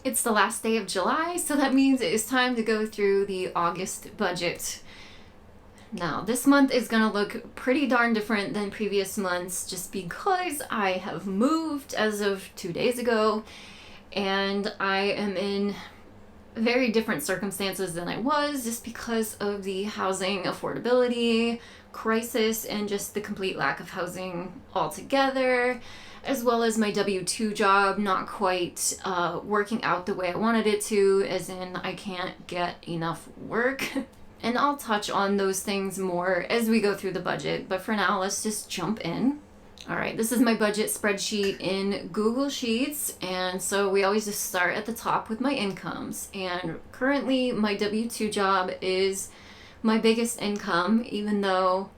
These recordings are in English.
It's the last day of July, so that means it is time to go through the August budget. Now, this month is gonna look pretty darn different than previous months just because I have moved as of 2 days ago, and I am in very different circumstances than I was just because of the housing affordability crisis and just the complete lack of housing altogether, as well as my W-2 job not quite working out the way I wanted it to, as in I can't get enough work. And I'll touch on those things more as we go through the budget, but for now, let's just jump in. All right, this is my budget spreadsheet in Google Sheets, and so we always just start at the top with my incomes. And currently, my W-2 job is my biggest income, even though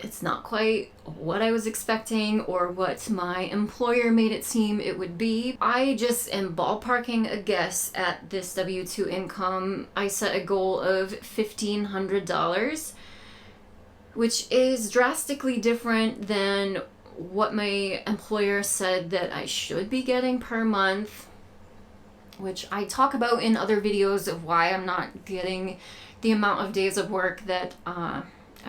it's not quite what I was expecting or what my employer made it seem it would be. I just am ballparking a guess at this W-2 income. I set a goal of $1,500, which is drastically different than what my employer said that I should be getting per month, which I talk about in other videos of why I'm not getting the amount of days of work that I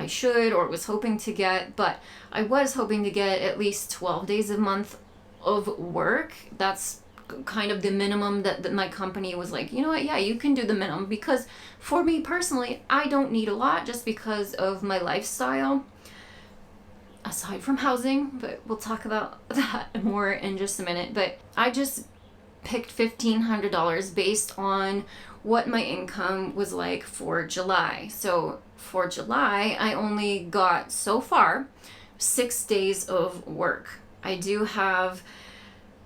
should or was hoping to get. But I was hoping to get at least 12 days a month of work. That's kind of the minimum that my company was like, you know what, yeah, you can do the minimum, because for me personally, I don't need a lot just because of my lifestyle. Aside from housing, but we'll talk about that more in just a minute. But I just picked $1,500 based on what my income was like for July. So for July, I only got so far 6 days of work. I do have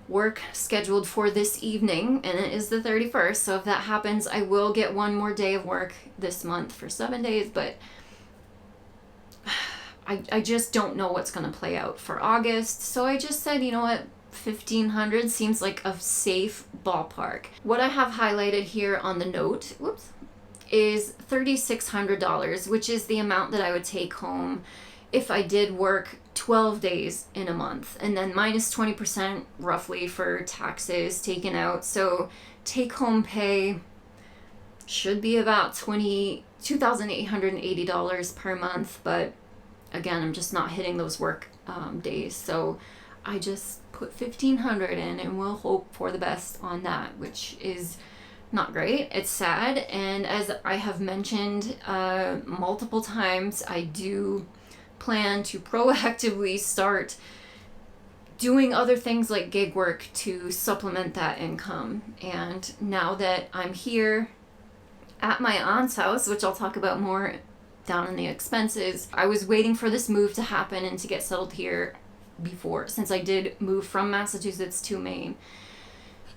work scheduled for this evening, and it is the 31st. So if that happens, I will get one more day of work this month for 7 days, but I just don't know what's going to play out for August. So I just said, you know what, 1,500 seems like a safe ballpark. What I have highlighted here on the note, is $3,600, which is the amount that I would take home if I did work 12 days in a month, and then minus 20% roughly for taxes taken out. So take home pay should be about $2,880 per month, but again, I'm just not hitting those work days. So I just put 1,500 in and we'll hope for the best on that, which is not great. It's sad. And as I have mentioned multiple times, I do plan to proactively start doing other things like gig work to supplement that income. And now that I'm here at my aunt's house, which I'll talk about more down in the expenses, I was waiting for this move to happen and to get settled here before, since I did move from Massachusetts to Maine.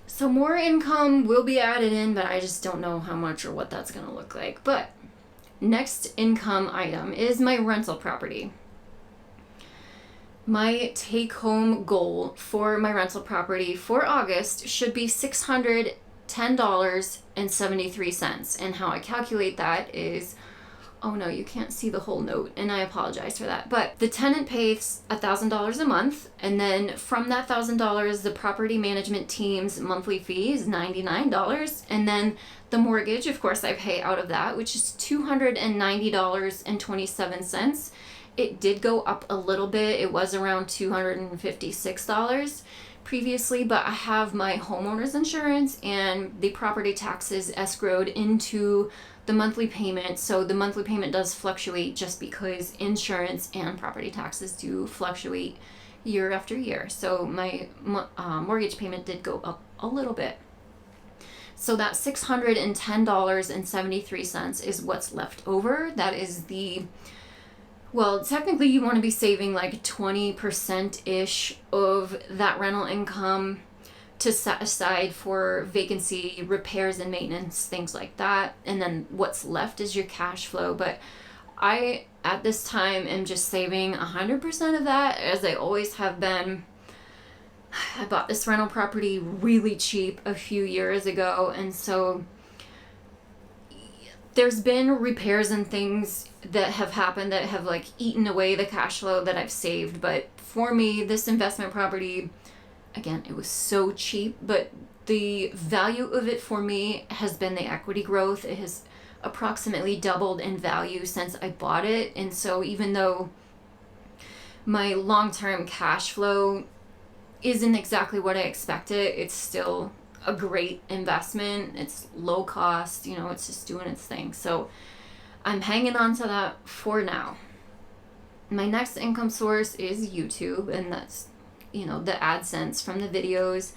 So more income will be added in, but I just don't know how much or what that's going to look like. But next income item is my rental property. My take-home goal for my rental property for August should be $610.73. And how I calculate that is, oh no, you can't see the whole note, and I apologize for that. But the tenant pays $1,000 a month, and then from that $1,000, the property management team's monthly fee is $99, and then the mortgage, of course, I pay out of that, which is $290.27. It did go up a little bit. It was around $256 previously, but I have my homeowner's insurance and the property taxes escrowed into the monthly payment. So the monthly payment does fluctuate just because insurance and property taxes do fluctuate year after year. So my mortgage payment did go up a little bit. So that $610.73 is what's left over. That is well, technically you want to be saving like 20%-ish of that rental income to set aside for vacancy, repairs and maintenance, things like that. And then what's left is your cash flow. But I, at this time, am just saving 100% of that, as I always have been. I bought this rental property really cheap a few years ago, and so there's been repairs and things that have happened that have like eaten away the cash flow that I've saved. But for me, this investment property, again, it was so cheap, but The value of it for me has been the equity growth. It has approximately doubled in value since I bought it. And so even though my long-term cash flow isn't exactly what I expected, it's still a great investment. It's low cost, it's just doing its thing. So I'm hanging on to that for now. My next income source is YouTube, and that's, the AdSense from the videos.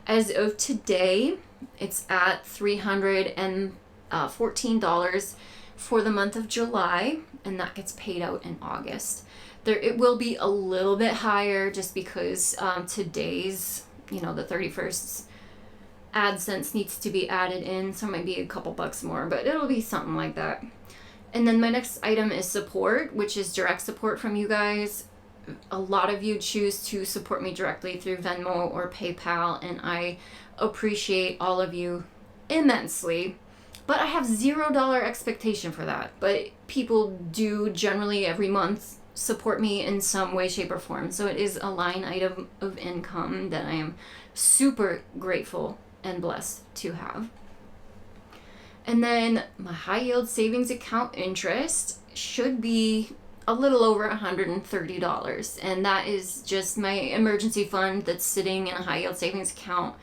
As of today, it's at $314 for the month of July, and that gets paid out in August. It will be a little bit higher just because today's, the 31st AdSense needs to be added in, so it might be a couple bucks more, but it'll be something like that. And then my next item is support, which is direct support from you guys. A lot of you choose to support me directly through Venmo or PayPal, and I appreciate all of you immensely. But I have $0 expectation for that. But people do generally every month support me in some way, shape, or form. So it is a line item of income that I am super grateful and blessed to have. And then my high yield savings account interest should be a little over $130. And that is just my emergency fund that's sitting in a high yield savings account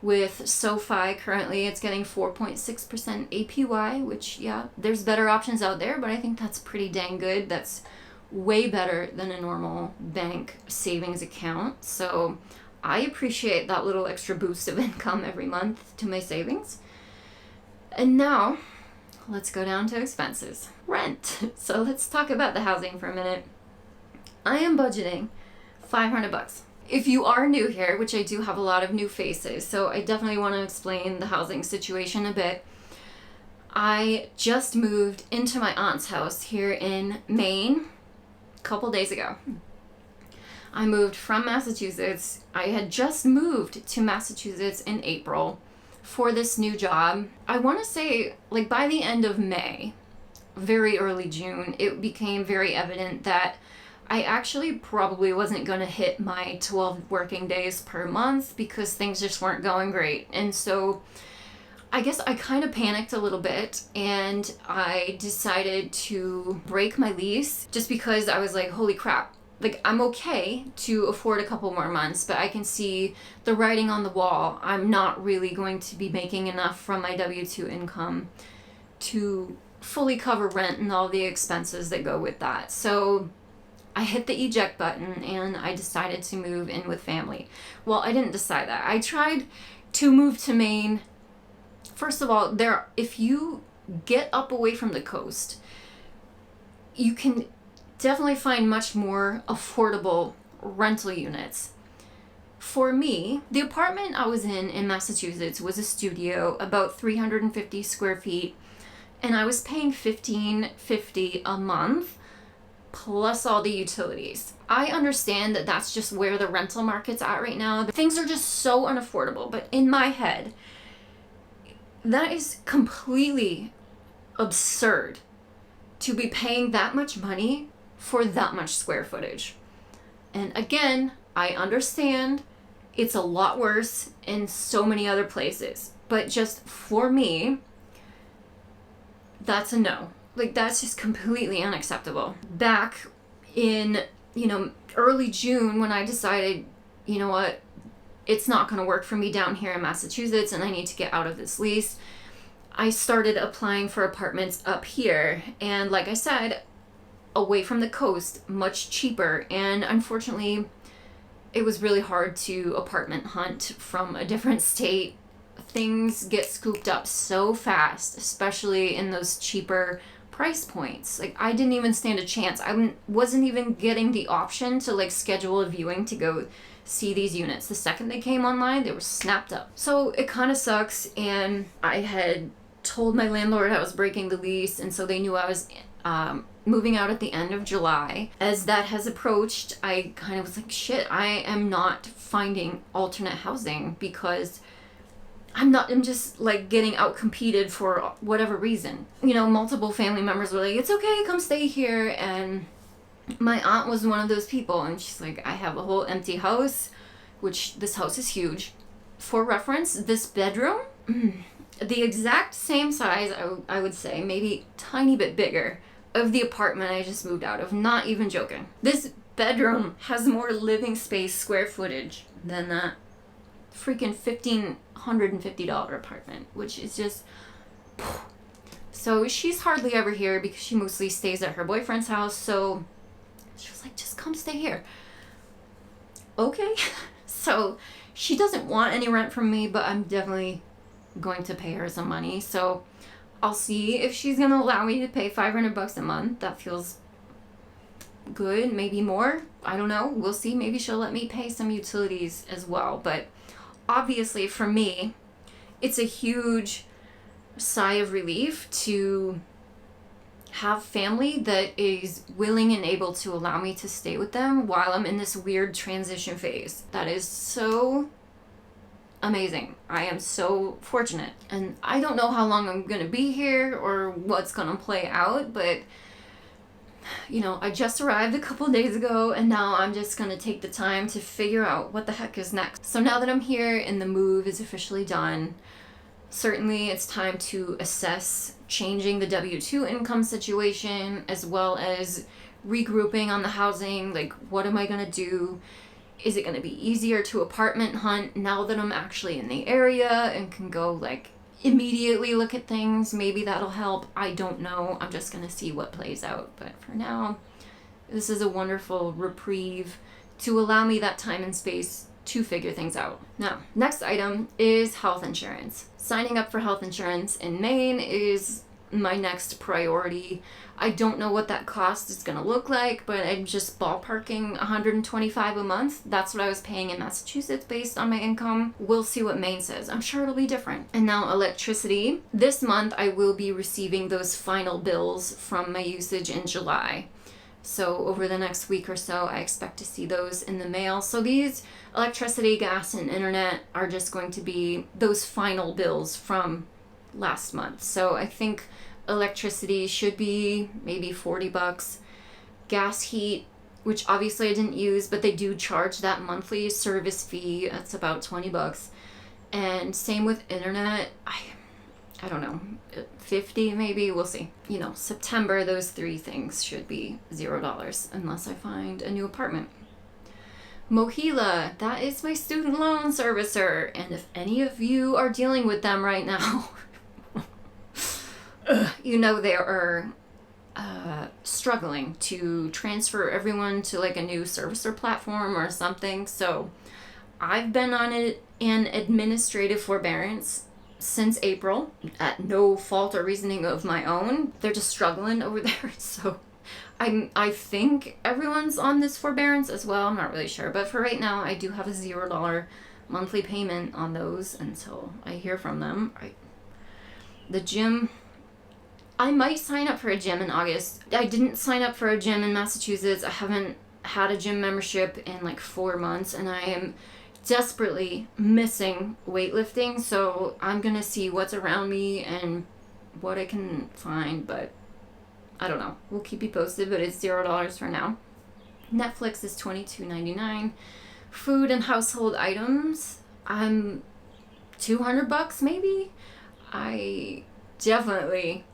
with SoFi. Currently it's getting 4.6% APY, which, yeah, there's better options out there, but I think that's pretty dang good. That's way better than a normal bank savings account. So I appreciate that little extra boost of income every month to my savings. And now let's go down to expenses. Rent. So let's talk about the housing for a minute. I am budgeting $500. If you are new here, which I do have a lot of new faces, so I definitely want to explain the housing situation a bit. I just moved into my aunt's house here in Maine a couple days ago. I moved from Massachusetts. I had just moved to Massachusetts in April for this new job. I want to say, by the end of May, very early June, it became very evident that I actually probably wasn't going to hit my 12 working days per month because things just weren't going great. And so I guess I kind of panicked a little bit, and I decided to break my lease just because I was like, holy crap. I'm okay to afford a couple more months, but I can see the writing on the wall. I'm not really going to be making enough from my W-2 income to fully cover rent and all the expenses that go with that. So I hit the eject button and I decided to move in with family. Well, I didn't decide that. I tried to move to Maine. First of all, if you get up away from the coast, you can definitely find much more affordable rental units. For me, the apartment I was in Massachusetts was a studio, about 350 square feet, and I was paying $1,550 a month plus all the utilities. I understand that that's just where the rental market's at right now. Things are just so unaffordable, but in my head, that is completely absurd to be paying that much money for that much square footage. And again, I understand it's a lot worse in so many other places, but just for me, that's a no. That's just completely unacceptable. Back in, early June, when I decided, you know what, it's not going to work for me down here in Massachusetts and I need to get out of this lease, I started applying for apartments up here. And like I said, away from the coast, much cheaper. And unfortunately, it was really hard to apartment hunt from a different state. Things get scooped up so fast, especially in those cheaper price points. I didn't even stand a chance. I wasn't even getting the option to schedule a viewing to go see these units. The second they came online, they were snapped up. So it kind of sucks. And I had told my landlord I was breaking the lease, and so they knew I was moving out at the end of July. As that has approached, I kind of was like, shit, I am not finding alternate housing because I'm just getting out competed for whatever reason. Multiple family members were like, it's okay, come stay here. And my aunt was one of those people, and she's like, I have a whole empty house, which this house is huge. For reference, this bedroom, the exact same size, I would say, maybe tiny bit bigger, of the apartment I just moved out of. Not even joking. This bedroom has more living space square footage than that freaking $1,550 apartment, which is just... So she's hardly ever here because she mostly stays at her boyfriend's house, so she was like, just come stay here. Okay. So she doesn't want any rent from me, but I'm definitely going to pay her some money. So I'll see if she's going to allow me to pay $500 a month. That feels good. Maybe more. I don't know. We'll see. Maybe she'll let me pay some utilities as well. But obviously for me, it's a huge sigh of relief to have family that is willing and able to allow me to stay with them while I'm in this weird transition phase. That is so amazing. I am so fortunate. And I don't know how long I'm gonna be here or what's gonna play out, but I just arrived a couple days ago and now I'm just gonna take the time to figure out what the heck is next. So now that I'm here and the move is officially done, certainly it's time to assess changing the W-2 income situation as well as regrouping on the housing. Like, what am I going to do? Is it going to be easier to apartment hunt now that I'm actually in the area and can go like immediately look at things? Maybe that'll help. I don't know. I'm just going to see what plays out. But for now, this is a wonderful reprieve to allow me that time and space to figure things out. Now, next item is health insurance. Signing up for health insurance in Maine is my next priority. I don't know what that cost is going to look like, but I'm just ballparking $125 a month. That's what I was paying in Massachusetts based on my income. We'll see what Maine says. I'm sure it'll be different. And now electricity. This month I will be receiving those final bills from my usage in July. So over the next week or so, I expect to see those in the mail. So these electricity, gas, and internet are just going to be those final bills from last month. So I think electricity should be maybe $40. Gas, heat, which obviously I didn't use, but they do charge that monthly service fee. That's about $20. And same with internet. I don't know, 50 maybe, we'll see. September, those three things should be $0 unless I find a new apartment. Mohila, that is my student loan servicer. And if any of you are dealing with them right now, they are struggling to transfer everyone to like a new servicer platform or something. So I've been on an administrative forbearance since April at no fault or reasoning of my own. They're just struggling over there. So I think everyone's on this forbearance as well. I'm not really sure. But for right now, I do have a $0 monthly payment on those until I hear from them. The gym, I might sign up for a gym in August. I didn't sign up for a gym in Massachusetts. I haven't had a gym membership in like 4 months, and I am desperately missing weightlifting, so I'm gonna see what's around me and what I can find, but I don't know. We'll keep you posted, but it's $0 for now. Netflix is $22.99. Food and household items, I'm $200 maybe. I definitely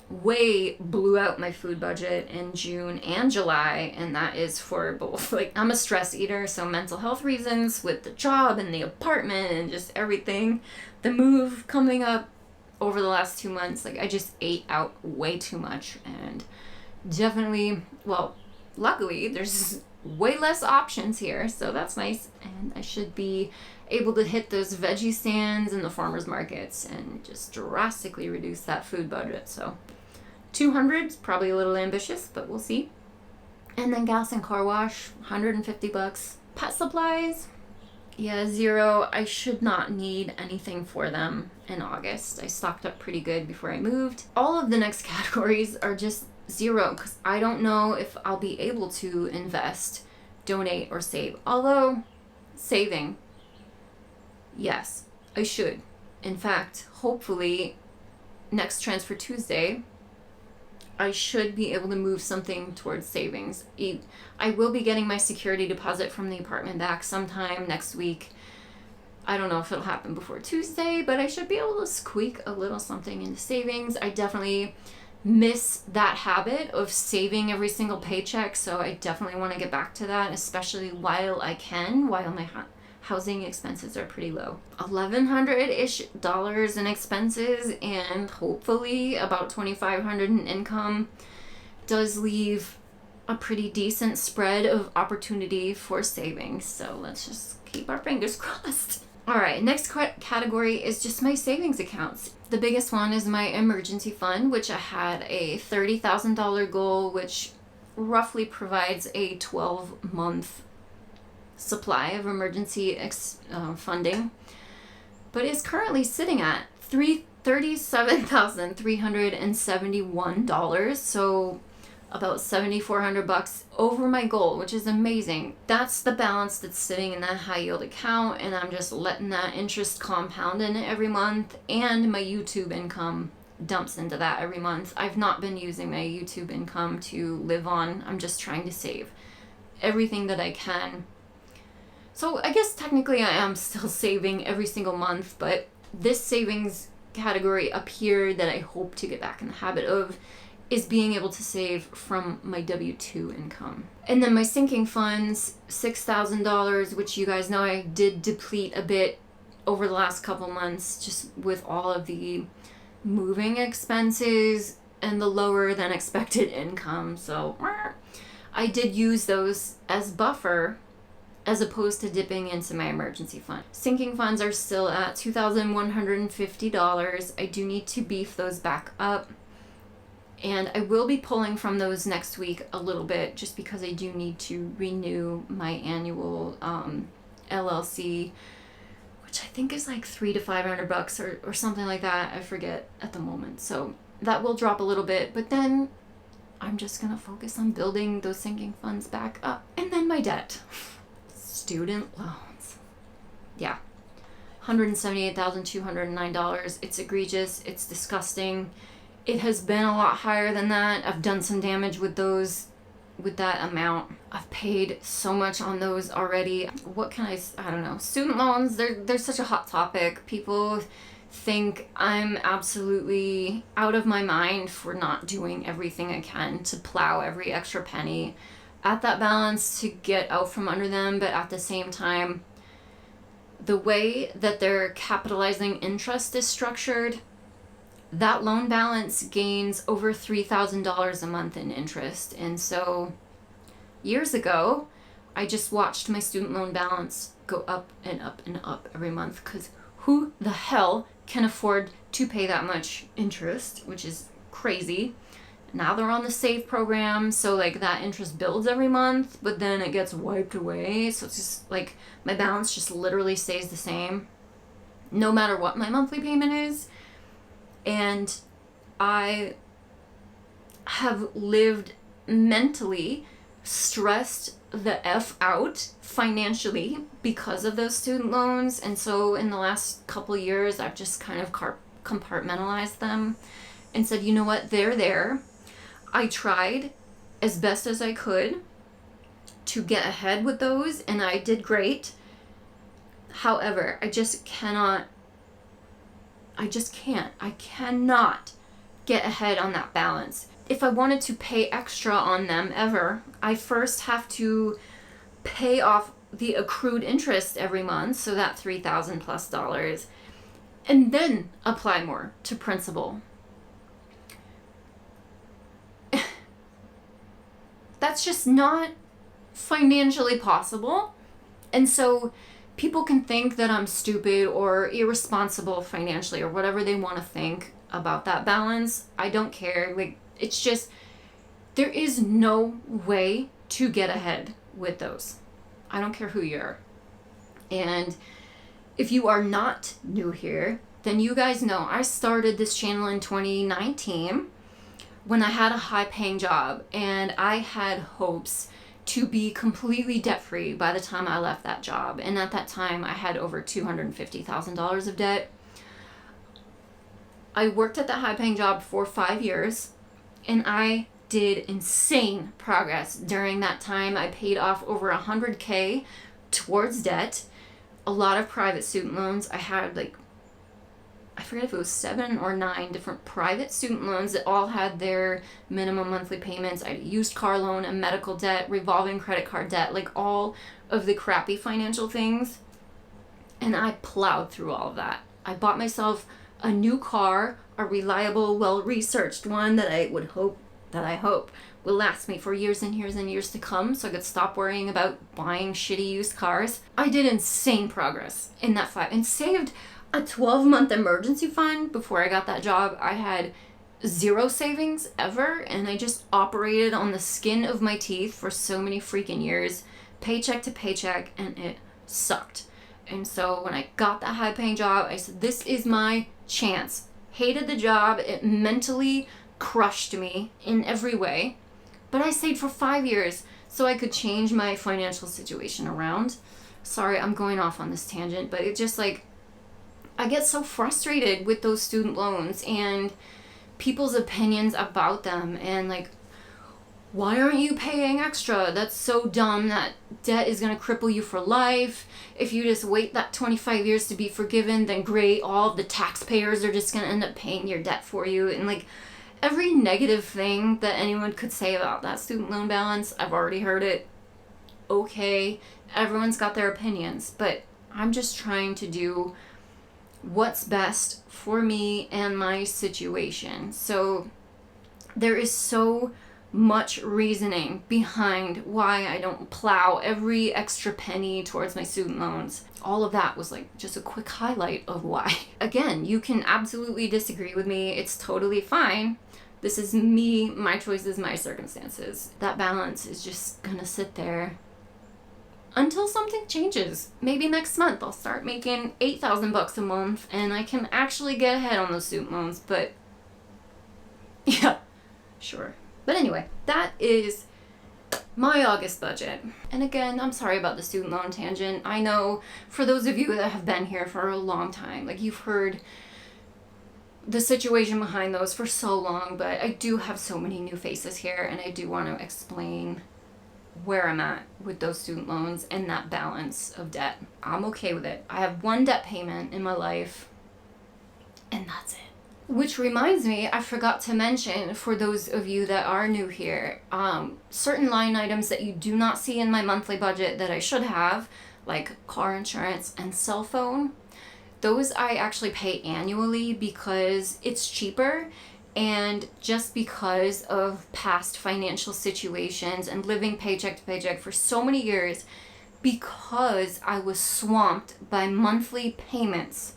way blew out my food budget in June and July, and that is for both, I'm a stress eater, so mental health reasons with the job and the apartment and just everything, the move coming up over the last 2 months, I just ate out way too much. And definitely, luckily there's way less options here, so that's nice, and I should be able to hit those veggie stands and the farmers markets and just drastically reduce that food budget. So 200 is probably a little ambitious, but we'll see. And then gas and car wash, $150. Pet supplies, yeah, $0. I should not need anything for them in August. I stocked up pretty good before I moved. All of the next categories are just $0 because I don't know if I'll be able to invest, donate, or save. Although saving, yes, I should. In fact, hopefully next Transfer Tuesday, I should be able to move something towards savings. I will be getting my security deposit from the apartment back sometime next week. I don't know if it'll happen before Tuesday, but I should be able to squeak a little something into savings. I definitely miss that habit of saving every single paycheck, so I definitely want to get back to that, especially while I can, while my housing expenses are pretty low. $1,100-ish in expenses and hopefully about $2,500 in income does leave a pretty decent spread of opportunity for savings. So let's just keep our fingers crossed. All right, next category is just my savings accounts. The biggest one is my emergency fund, which I had a $30,000 goal, which roughly provides a 12-month supply of emergency funding, but is currently sitting at $37,371, so about $7,400 over my goal, which is amazing. That's the balance that's sitting in that high yield account, and I'm just letting that interest compound in it every month, and my YouTube income dumps into that every month. I've not been using my YouTube income to live on. I'm just trying to save everything that I can. So I guess technically I am still saving every single month, but this savings category up here that I hope to get back in the habit of is being able to save from my W-2 income. And then my sinking funds, $6,000, which you guys know I did deplete a bit over the last couple months just with all of the moving expenses and the lower than expected income. So I did use those as buffer as opposed to dipping into my emergency fund. Sinking funds are still at $2,150. I do need to beef those back up. And I will be pulling from those next week a little bit just because I do need to renew my annual LLC, which I think is like $300 to $500 or something like that. I forget at the moment. So that will drop a little bit, but then I'm just going to focus on building those sinking funds back up. And then my debt. Student loans. Yeah. $178,209. It's egregious. It's disgusting. It has been a lot higher than that. I've done some damage with that amount. I've paid so much on those already. What can I don't know. Student loans, they're such a hot topic. People think I'm absolutely out of my mind for not doing everything I can to plow every extra penny at that balance to get out from under them, but at the same time, the way that their capitalizing interest is structured, that loan balance gains over $3,000 a month in interest. And so years ago, I just watched my student loan balance go up and up and up every month because who the hell can afford to pay that much interest, which is crazy. Now they're on the SAVE program, so like that interest builds every month, but then it gets wiped away. So it's just like my balance just literally stays the same no matter what my monthly payment is. And I have lived mentally stressed the F out financially because of those student loans. And so in the last couple years, I've just kind of compartmentalized them and said, you know what, they're there. I tried as best as I could to get ahead with those, and I did great. However, I cannot get ahead on that balance. If I wanted to pay extra on them ever, I first have to pay off the accrued interest every month, so that $3,000 plus, and then apply more to principal. That's just not financially possible. And so people can think that I'm stupid or irresponsible financially or whatever they want to think about that balance. I don't care. Like, it's just, there is no way to get ahead with those. I don't care who you are. And if you are not new here, then you guys know I started this channel in 2019 when I had a high-paying job, and I had hopes to be completely debt-free by the time I left that job. And at that time, I had over $250,000 of debt. I worked at that high-paying job for 5 years, and I did insane progress during that time. I paid off over $100K towards debt. a lot of private student loans. I had I forget if it was 7 or 9 different private student loans that all had their minimum monthly payments. I had a used car loan, a medical debt, revolving credit card debt, all of the crappy financial things. And I plowed through all of that. I bought myself a new car, a reliable, well-researched one that I hope will last me for years and years and years to come, so I could stop worrying about buying shitty used cars. I did insane progress in that and saved a 12-month emergency fund. Before I got that job, I had 0 savings ever, and I just operated on the skin of my teeth for so many freaking years, paycheck to paycheck, and it sucked. And so when I got that high-paying job, I said, this is my chance. Hated the job. It mentally crushed me in every way. But I stayed for 5 years so I could change my financial situation around. Sorry, I'm going off on this tangent, but it just I get so frustrated with those student loans and people's opinions about them, and why aren't you paying extra? That's so dumb. That debt is going to cripple you for life. If you just wait that 25 years to be forgiven, then great, all of the taxpayers are just going to end up paying your debt for you. And every negative thing that anyone could say about that student loan balance, I've already heard it. Okay, everyone's got their opinions, but I'm just trying to do what's best for me and my situation. So there is so much reasoning behind why I don't plow every extra penny towards my student loans. All of that was just a quick highlight of why. Again, you can absolutely disagree with me. It's totally fine. This is me, my choices, my circumstances. That balance is just gonna sit there until something changes. Maybe next month I'll start making $8,000 a month and I can actually get ahead on those student loans. But yeah, sure. But anyway, that is my August budget. And again, I'm sorry about the student loan tangent. I know for those of you that have been here for a long time, you've heard the situation behind those for so long, but I do have so many new faces here, and I do want to explain where I'm at with those student loans and that balance of debt. I'm okay with it. I have one debt payment in my life, and that's it. Which reminds me, I forgot to mention, for those of you that are new here, certain line items that you do not see in my monthly budget that I should have, like car insurance and cell phone, those I actually pay annually because it's cheaper, and just because of past financial situations and living paycheck to paycheck for so many years, because I was swamped by monthly payments.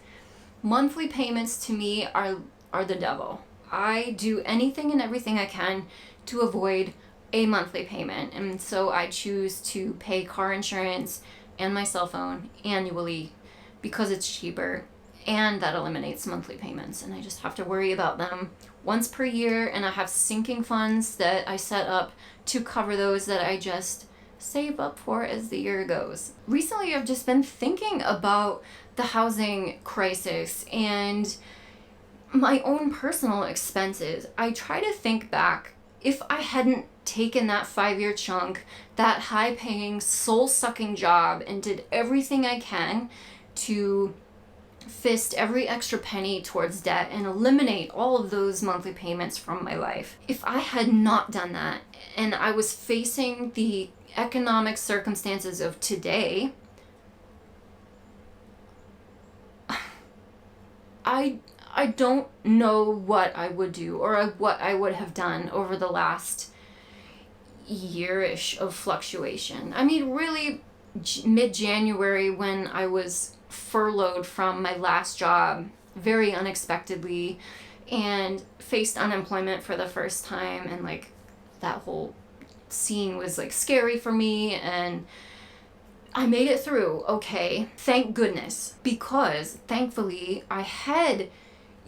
Monthly payments to me are the devil. I do anything and everything I can to avoid a monthly payment, and so I choose to pay car insurance and my cell phone annually because it's cheaper, and that eliminates monthly payments, and I just have to worry about them once per year, and I have sinking funds that I set up to cover those that I just save up for as the year goes. Recently, I've just been thinking about the housing crisis and my own personal expenses. I try to think back, if I hadn't taken that 5-year chunk, that high-paying, soul-sucking job, and did everything I can to fist every extra penny towards debt and eliminate all of those monthly payments from my life. If I had not done that, and I was facing the economic circumstances of today, I don't know what I would do or what I would have done over the last year-ish of fluctuation. I mean, really, mid-January, when I was furloughed from my last job very unexpectedly and faced unemployment for the first time, and that whole scene was scary for me, and I made it through okay, thank goodness, because thankfully I had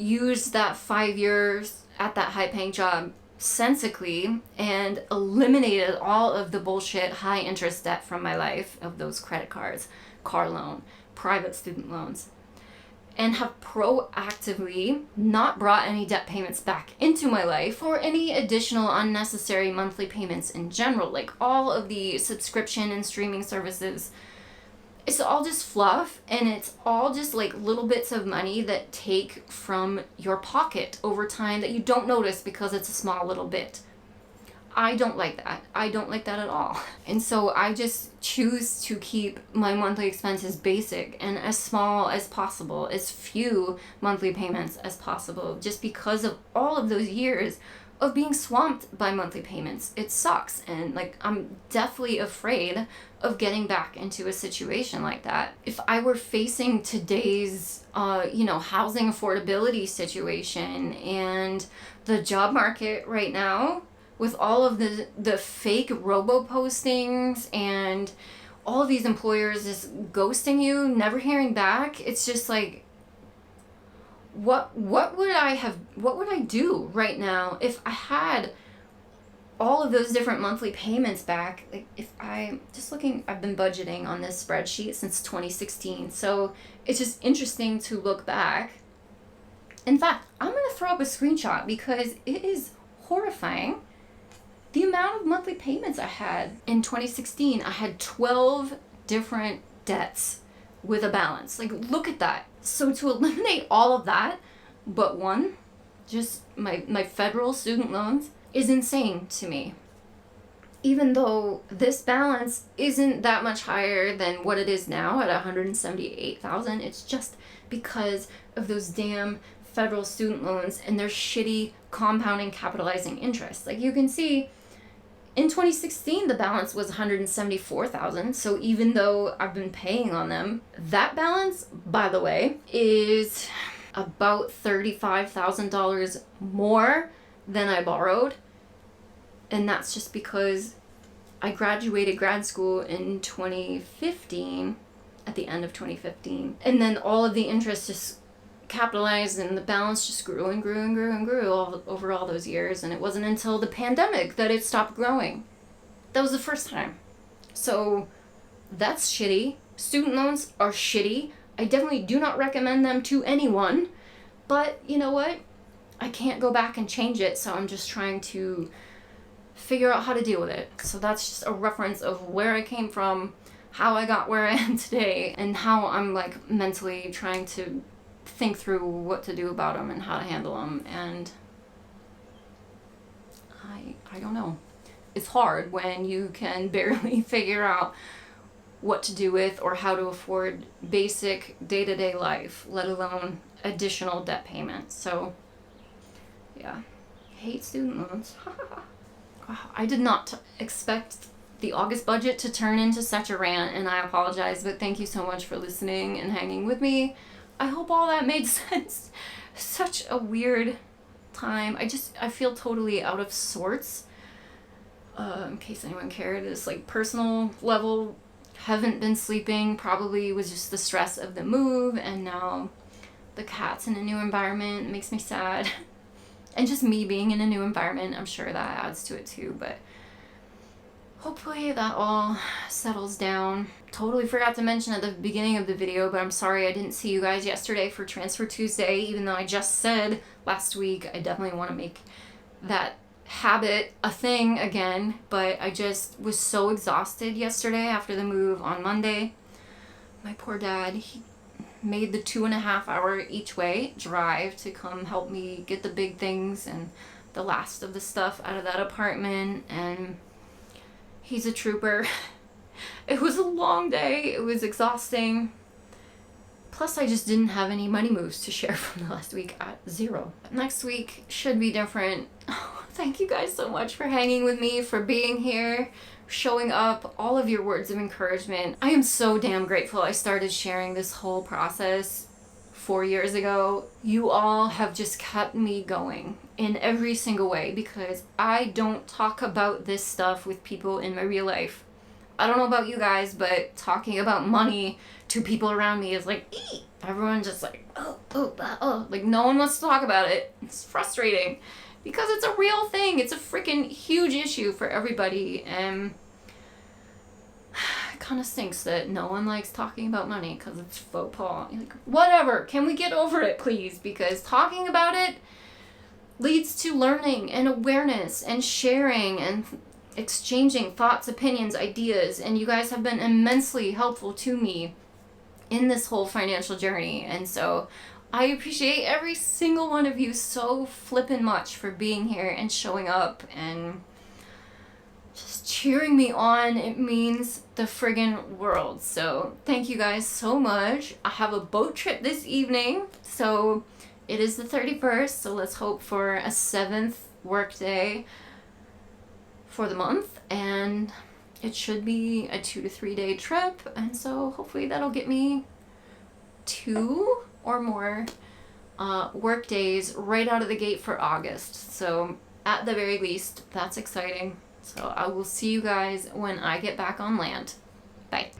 used that 5 years at that high-paying job sensibly and eliminated all of the bullshit high interest debt from my life, of those credit cards, car loan, private student loans, and have proactively not brought any debt payments back into my life or any additional unnecessary monthly payments in general. All of the subscription and streaming services it's all just fluff, and it's all just like little bits of money that take from your pocket over time that you don't notice because it's a small little bit. I don't like that. I don't like that at all. And so I just choose to keep my monthly expenses basic and as small as possible, as few monthly payments as possible, just because of all of those years of being swamped by monthly payments. It sucks, and like I'm deathly afraid of getting back into a situation like that. If I were facing today's housing affordability situation and the job market right now, with all of the fake robo postings and all of these employers just ghosting you, never hearing back, it's just like, what would I do right now if I had all of those different monthly payments back? Like, if I've been budgeting on this spreadsheet since 2016, so it's just interesting to look back. In fact, I'm gonna throw up a screenshot because it is horrifying. The amount of monthly payments I had in 2016, I had 12 different debts with a balance. Like, look at that. So to eliminate all of that, but one, just my federal student loans, is insane to me. Even though this balance isn't that much higher than what it is now at $178,000, it's just because of those damn federal student loans and their shitty compounding capitalizing interest. Like, you can see, in 2016, the balance was $174,000. So even though I've been paying on them, that balance, by the way, is about $35,000 more than I borrowed. And that's just because I graduated grad school in 2015, at the end of 2015. And then all of the interest just capitalized, and the balance just grew and grew and grew and grew over all those years. And it wasn't until the pandemic that it stopped growing. That was the first time. So that's shitty. Student loans are shitty. I definitely do not recommend them to anyone. But you know what? I can't go back and change it, so I'm just trying to figure out how to deal with it. So that's just a reference of where I came from, how I got where I am today, and how I'm like mentally trying to think through what to do about them and how to handle them. And I don't know. It's hard when you can barely figure out what to do with or how to afford basic day-to-day life, let alone additional debt payments. So yeah, hate student loans. I did not expect the August budget to turn into such a rant, and I apologize, but thank you so much for listening and hanging with me. I hope all that made sense. Such a weird time. I feel totally out of sorts. In case anyone cared, it's like personal level, haven't been sleeping, probably was just the stress of the move, and now the cat's in a new environment makes me sad. And just me being in a new environment, I'm sure that adds to it too, but hopefully that all settles down. Totally forgot to mention at the beginning of the video, but I'm sorry I didn't see you guys yesterday for Transfer Tuesday, even though I just said last week I definitely want to make that habit a thing again. But I just was so exhausted yesterday after the move on Monday. My poor dad, he made the 2.5 hour each way drive to come help me get the big things and the last of the stuff out of that apartment, and he's a trooper. It was a long day. It was exhausting. Plus, I just didn't have any money moves to share from the last week at zero. Next week should be different. Oh, thank you guys so much for hanging with me, for being here, showing up, all of your words of encouragement. I am so damn grateful I started sharing this whole process 4 years ago. You all have just kept me going in every single way, because I don't talk about this stuff with people in my real life. I don't know about you guys, but talking about money to people around me is like, eek. Everyone's just like, like no one wants to talk about it. It's frustrating because it's a real thing. It's a freaking huge issue for everybody, and it kind of stinks that no one likes talking about money because it's faux pas. Like, whatever, can we get over it, please? Because talking about it leads to learning and awareness and sharing, and exchanging thoughts, opinions, ideas, and you guys have been immensely helpful to me in this whole financial journey. And so I appreciate every single one of you so flippin' much for being here and showing up and just cheering me on. It means the friggin' world. So thank you guys so much. I have a boat trip this evening, so it is the 31st, so let's hope for a 7th work day for the month, and it should be a 2 to 3 day trip, and so hopefully that'll get me 2 or more work days right out of the gate for August. So at the very least, that's exciting. So I will see you guys when I get back on land. Bye.